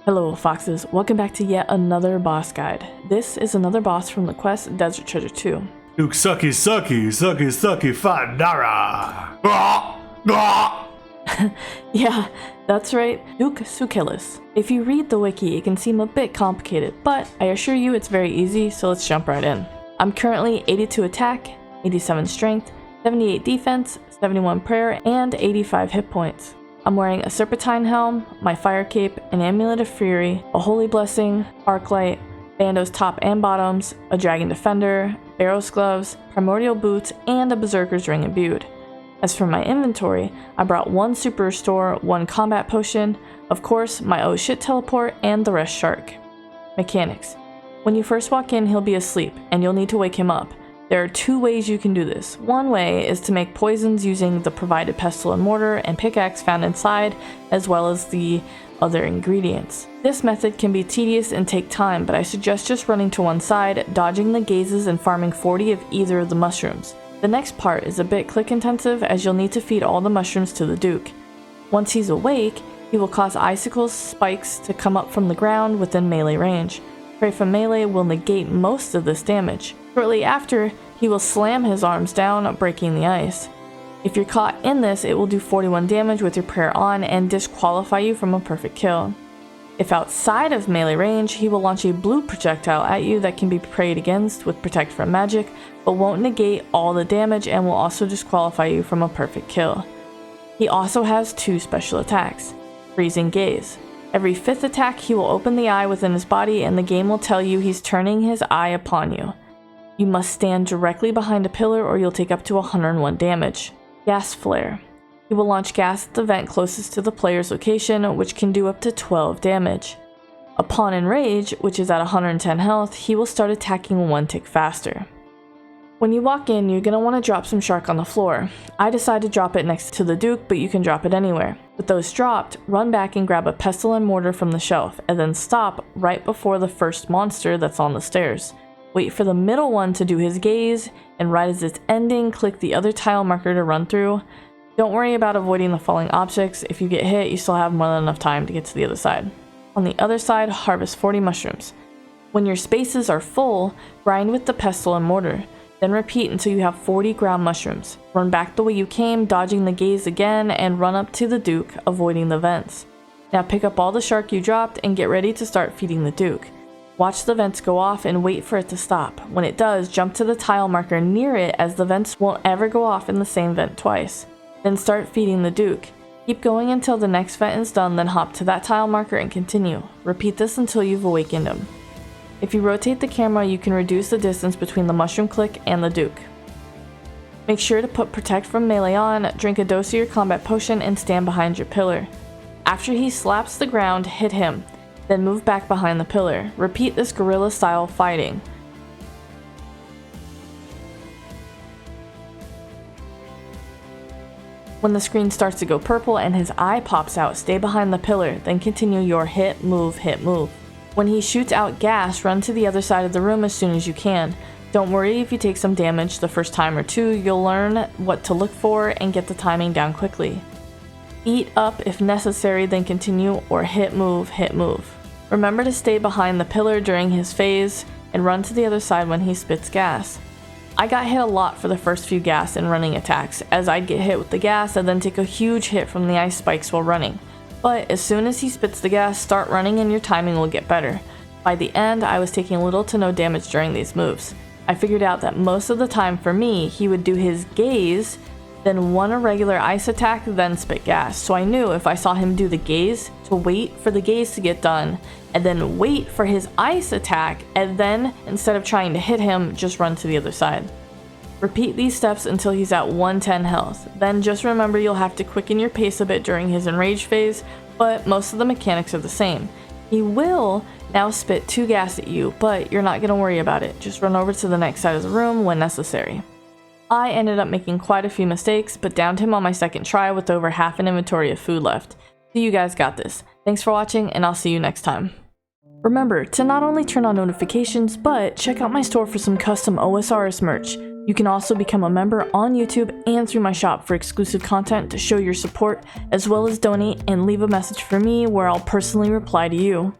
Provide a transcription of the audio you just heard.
Hello Foxes, welcome back to yet another boss guide. This is another boss from the quest Desert Treasure 2. Duke sucky Fandara. Yeah, that's right, Duke Sucellus. If you read the wiki, it can seem a bit complicated, but I assure you it's very easy, so let's jump right in. I'm currently 82 attack, 87 strength, 78 defense, 71 prayer, and 85 hit points. I'm wearing a serpentine helm, my fire cape, an amulet of fury, a holy blessing, arclight, bandos top and bottoms, a dragon defender, barrows gloves, primordial boots, and a berserker's ring imbued. As for my inventory, I brought one super restore, one combat potion, of course my oh shit teleport, and the rest shark. Mechanics. When you first walk in, he'll be asleep, and you'll need to wake him up. There are two ways you can do this. One way is to make poisons using the provided pestle and mortar and pickaxe found inside, as well as the other ingredients. This method can be tedious and take time, but I suggest just running to one side, dodging the gazes, and farming 40 of either of the mushrooms. The next part is a bit click intensive, as you'll need to feed all the mushrooms to the Duke. Once he's awake, he will cause icicles, spikes to come up from the ground within melee range. Prey from melee will negate most of this damage. Shortly after, he will slam his arms down, breaking the ice. If you're caught in this, it will do 41 damage with your prayer on and disqualify you from a perfect kill. If outside of melee range, he will launch a blue projectile at you that can be prayed against with Protect from Magic, but won't negate all the damage and will also disqualify you from a perfect kill. He also has two special attacks. Freezing Gaze. Every 5th attack, he will open the eye within his body and the game will tell you he's turning his eye upon you. You must stand directly behind a pillar or you'll take up to 101 damage. Gas Flare. He will launch gas at the vent closest to the player's location, which can do up to 12 damage. Upon Enrage, which is at 110 health, he will start attacking one tick faster. When you walk in, you're going to want to drop some shark on the floor. I decided to drop it next to the Duke, but you can drop it anywhere. With those dropped, run back and grab a pestle and mortar from the shelf, and then stop right before the first monster that's on the stairs. Wait for the middle one to do his gaze, and right as it's ending, click the other tile marker to run through. Don't worry about avoiding the falling objects. If you get hit, you still have more than enough time to get to the other side. On the other side, harvest 40 mushrooms. When your spaces are full, grind with the pestle and mortar. Then repeat until you have 40 ground mushrooms. Run back the way you came, dodging the gaze again, and run up to the Duke, avoiding the vents. Now pick up all the shark you dropped and get ready to start feeding the Duke. Watch the vents go off and wait for it to stop. When it does, jump to the tile marker near it, as the vents won't ever go off in the same vent twice. Then start feeding the Duke. Keep going until the next vent is done, then hop to that tile marker and continue. Repeat this until you've awakened him. If you rotate the camera, you can reduce the distance between the mushroom click and the Duke. Make sure to put Protect from Melee on, drink a dose of your combat potion, and stand behind your pillar. After he slaps the ground, hit him, then move back behind the pillar. Repeat this guerrilla style fighting. When the screen starts to go purple and his eye pops out, stay behind the pillar, then continue your hit, move, hit, move. When he shoots out gas, run to the other side of the room as soon as you can. Don't worry if you take some damage the first time or two, you'll learn what to look for and get the timing down quickly. Eat up if necessary, then continue, or hit, move, hit, move. Remember to stay behind the pillar during his phase and run to the other side when he spits gas. I got hit a lot for the first few gas and running attacks, as I'd get hit with the gas and then take a huge hit from the ice spikes while running. But as soon as he spits the gas, start running and your timing will get better. By the end, I was taking little to no damage during these moves. I figured out that most of the time for me, he would do his gaze, then one irregular ice attack, then spit gas. So I knew if I saw him do the gaze, to wait for the gaze to get done, and then wait for his ice attack, and then, instead of trying to hit him, just run to the other side. Repeat these steps until he's at 110 health. Then just remember you'll have to quicken your pace a bit during his enraged phase, but most of the mechanics are the same. He will now spit 2 gas at you, but you're not going to worry about it. Just run over to the next side of the room when necessary. I ended up making quite a few mistakes, but downed him on my second try with over half an inventory of food left. So you guys got this. Thanks for watching, and I'll see you next time. Remember to not only turn on notifications, but check out my store for some custom OSRS merch. You can also become a member on YouTube and through my shop for exclusive content to show your support, as well as donate and leave a message for me where I'll personally reply to you.